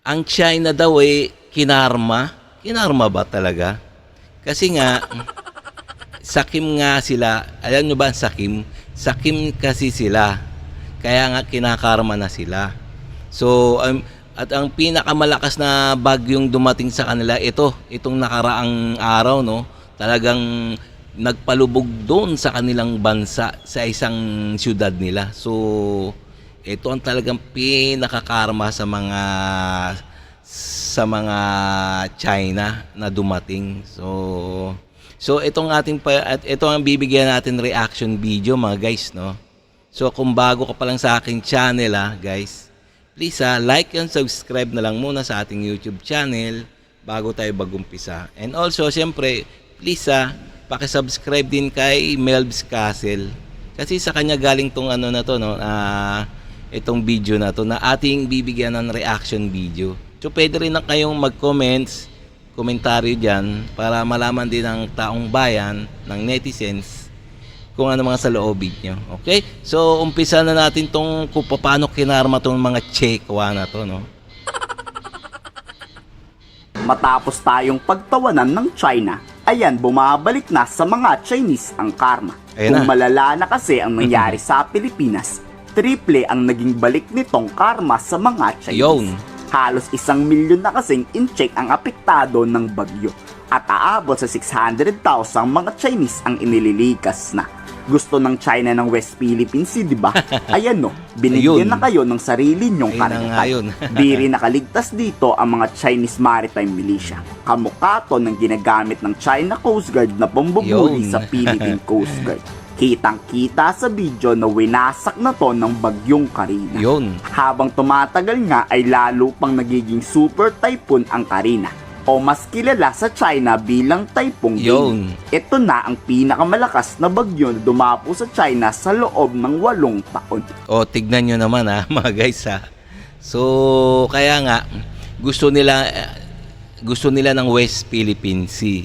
ang China daw kinarma. Kinarma ba talaga? Kasi nga, sakim nga sila. Alam nyo ba ang sakim? Sakim kasi sila. Kaya nga kinakarma na sila. So, at ang pinakamalakas na bagyong dumating sa kanila, itong nakaraang araw, no? Talagang nagpalubog doon sa kanilang bansa, sa isang syudad nila. So, ito ang talagang pinakakarma sa mga China na dumating. So itong ito ang bibigyan natin reaction video, mga guys, no. So kung bago ka pa lang sa aking channel, guys, please like and subscribe na lang muna sa ating YouTube channel bago tayo bagumpisa. And also, siyempre, please paki-subscribe din kay Melbs Castle. Kasi sa kanya galing tong ano na to, no, itong video na to na ating bibigyan ng reaction video. So pwede rin na kayong mag-comments, komentaryo dyan para malaman din ng taong bayan, ng netizens, kung ano mga saloobin nyo. Okay? So umpisa na natin tong kung paano kinarma tong mga Chekwa na to, no? Matapos tayong pagtawanan ng China, ayan, bumabalik na sa mga Chinese ang karma. Ayan Kung na. malala na kasi ang nangyari sa Pilipinas, triple ang naging balik nitong karma sa mga Chinese. Yun. Halos 1 milyon na kasing incheck ang apektado ng bagyo at aabot sa 600,000 mga Chinese ang inililikas na. Gusto ng China ng West Philippine Sea, di ba? Ayan no, binigyan Ayun. na kayo ng sarili nyong Ayun na nga yun. karagatan. Di rin nakaligtas dito ang mga Chinese Maritime Militia. Kamukha to ng ginagamit ng China Coast Guard na pambubuli Yun. sa Philippine Coast Guard. Kitang-kita sa video na winasak na to ng bagyong Karina. Yun. Habang tumatagal nga ay lalo pang nagiging super typhoon ang Karina o mas kilala sa China bilang Typhoon Yun. Gay. Ito na ang pinakamalakas na bagyo na dumapo sa China sa loob ng 8 taon. O, tignan nyo naman mga guys So, kaya nga, gusto nila ng West Philippine Sea.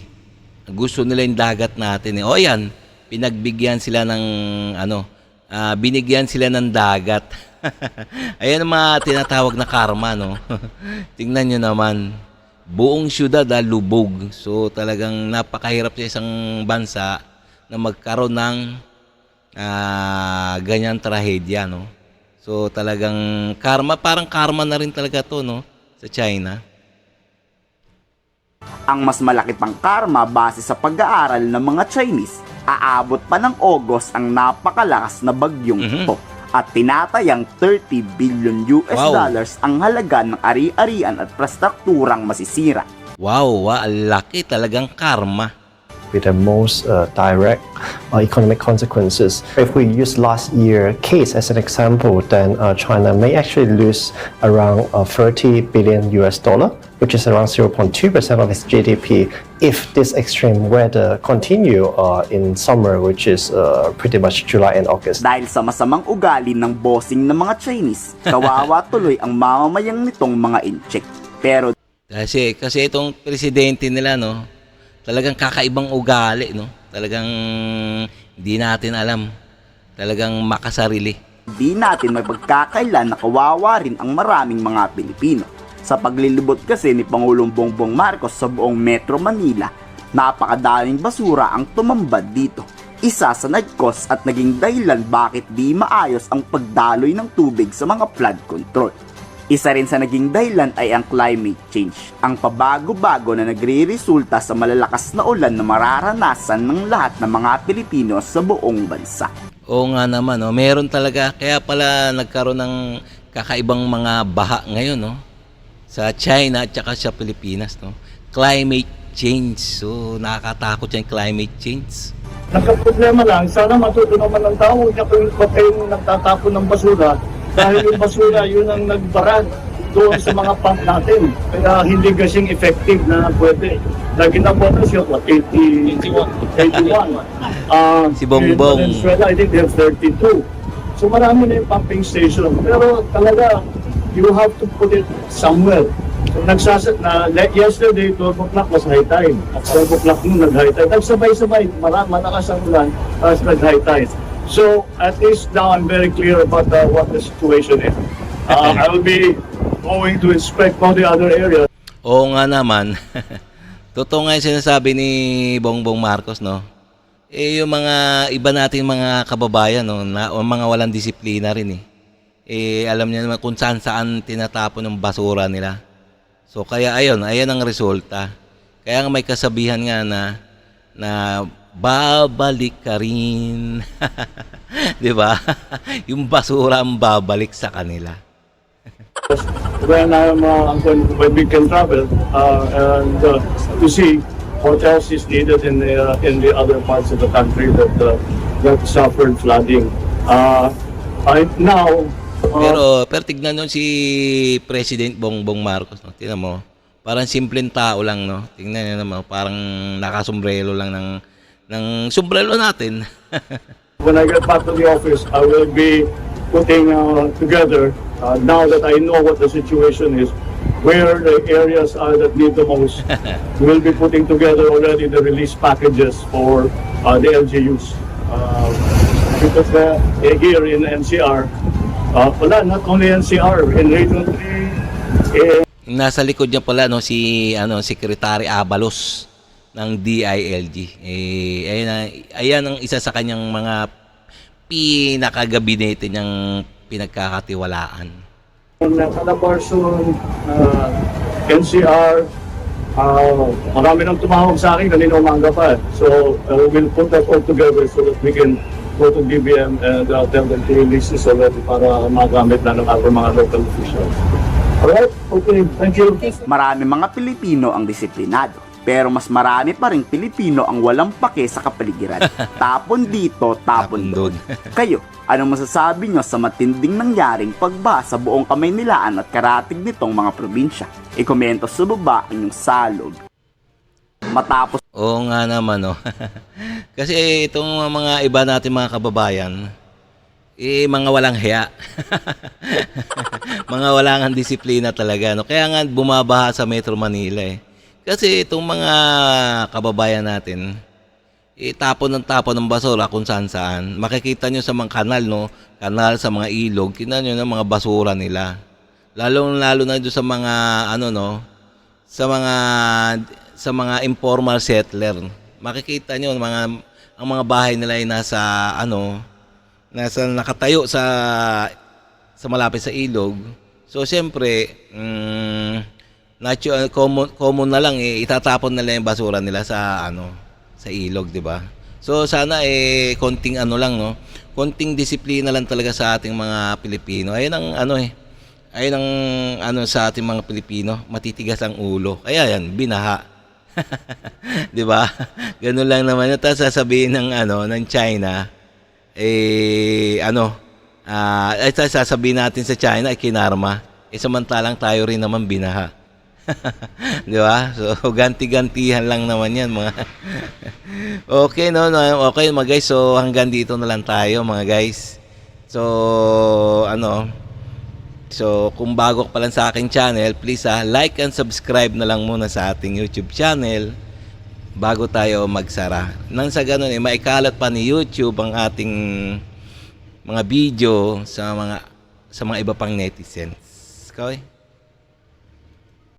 Gusto nila yung dagat natin. O yan, pinagbigyan sila ng, binigyan sila ng dagat. Ayan ang mga tinatawag na karma, no? Tingnan nyo naman. Buong syudad, lubog. So, talagang napakahirap sa isang bansa na magkaroon ng ganyan trahedya, no? So talagang karma, parang karma na rin talaga to, no, sa China. Ang mas malaki pang karma base sa pag-aaral ng mga Chinese, aabot pa ng August ang napakalakas na bagyong ito at tinatayang 30 billion US dollars ang halaga ng ari-arian at infrastrukturang masisira. Wow, laki talagang karma. With the most direct economic consequences. If we use last year case as an example, then China may actually lose around 30 billion US dollar, which is around 0.2% of its GDP, if this extreme weather continue in summer, which is pretty much July and August. Dahil sa masamang ugali ng bossing ng mga Chinese, kawawa tuloy ang mamamayang nitong mga incheck. Pero Kasi itong presidente nila, no, talagang kakaibang ugali, no? Talagang hindi natin alam. Talagang makasarili. di natin may pagkakailan na kawawa rin ang maraming mga Pilipino. Sa paglilibot kasi ni Pangulong Bongbong Marcos sa buong Metro Manila, napakadaming basura ang tumambad dito. Isa sa nag-cause at naging dahilan bakit di maayos ang pagdaloy ng tubig sa mga flood control. Isa rin sa naging dahilan ay ang climate change, ang pabago-bago na nagre-resulta sa malalakas na ulan na mararanasan ng lahat ng mga Pilipino sa buong bansa. Oo nga naman, no? Meron talaga, kaya pala nagkaroon ng kakaibang mga baha ngayon, no? Sa China at saka sa Pilipinas, no? Climate change. So, nakakatakot yung climate change. Nagka-problema lang, sana matuto naman ng tao, huwag kayong nagtatapon ng basura dahil yung basura yun ang nagbarad doon sa mga pump natin. Kaya hindi kasing effective na pwede. Lagi na po siya, 81. Si Bongbong. In Venezuela, I think they have 32. So marami na yung pumping station. Pero talaga, you have to put it somewhere. So yesterday, 12 o'clock was high tide. At 12 o'clock nung nag-high tide. Nagsabay-sabay, malakas ang ulan, tapos nag-high tide. So at least now I'm very clear about what the situation is. I will be going to inspect all the other areas. Oo nga naman. Totoo nga yung sinasabi ni Bongbong Marcos, no? Eh, yung mga iba nating mga kababayan, no, na, o mga walang disiplina rin, eh. Eh, alam niya naman kung saan tinatapon ng basura nila. So, kaya ayan ang resulta. Kaya nga may kasabihan nga na babalik ka rin. Di ba? Yung basura ang babalik sa kanila. When when we can travel and to see what else is needed in the other parts of the country that suffered flooding. Now. Pero tignan nyo si President Bongbong Marcos, no? Tingnan mo, parang simpleng tao lang, no? Tingnan nyo naman, parang nakasombrero lang ng sombrero natin. When I get back to the office, I will be putting together, now that I know what the situation is, where the areas are that need the most. We will be putting together already the release packages for the LGUs. Because here in NCR, not only NCR, in Region 3, Nasa likod niya pala, no, si Secretary Abalos ng DILG. Ayan ang isa sa kanyang mga pinakagabinete niyang pinagkakatiwalaan. Calabarzon, NCR, marami nang tumawag sa akin kanina umaga pa. So we'll put that all together so that we can go to DBM and tell them to release this already para magamit na ng ating mga local officials. Alright? Okay, thank you. Marami mga Pilipino ang disiplinado, pero mas marami pa ring Pilipino ang walang pake sa kapaligiran. Tapon dito, tapon doon. Kayo, anong masasabi nyo sa matinding nangyaring pagbaha sa buong Kamaynilaan at karatig nitong mga probinsya? I-komento sa baba ang inyong salog. Matapos Oo nga naman, no. Kasi itong mga iba natin mga kababayan, mga walang hiya. Mga walang disiplina talaga, no. Kaya nga bumabaha sa Metro Manila, eh. Kasi itong mga kababayan natin, tapon ng basura kung saan. Makikita nyo sa mga kanal, no? Kanal, sa mga ilog, kita nyo ng mga basura nila. Lalo na doon sa mga, sa mga informal settler. Makikita nyo, ang mga bahay nila ay nasa nakatayo sa malapit sa ilog. So, siyempre, common na lang, itatapon nila yung basura nila sa ilog, di ba? So sana konting no, konting disiplina lang talaga sa ating mga Pilipino. Ayun ang sa ating mga Pilipino, matitigas ang ulo. Kaya yan, binaha. Di ba? Ganun lang naman yun. Tapos sasabihin ng China, sasabihin natin sa China ay kinarma. Samantalang tayo rin naman binaha. Di ba? So, ganti-gantihan lang naman yan, mga. Okay, no? Okay, mga guys. So, hanggang dito na lang tayo, mga guys. So, So, kung bago ka pa lang sa aking channel, please like and subscribe na lang muna sa ating YouTube channel bago tayo magsara. Nang sa ganun, maikalat pa ni YouTube ang ating mga video sa mga iba pang netizens. Okay?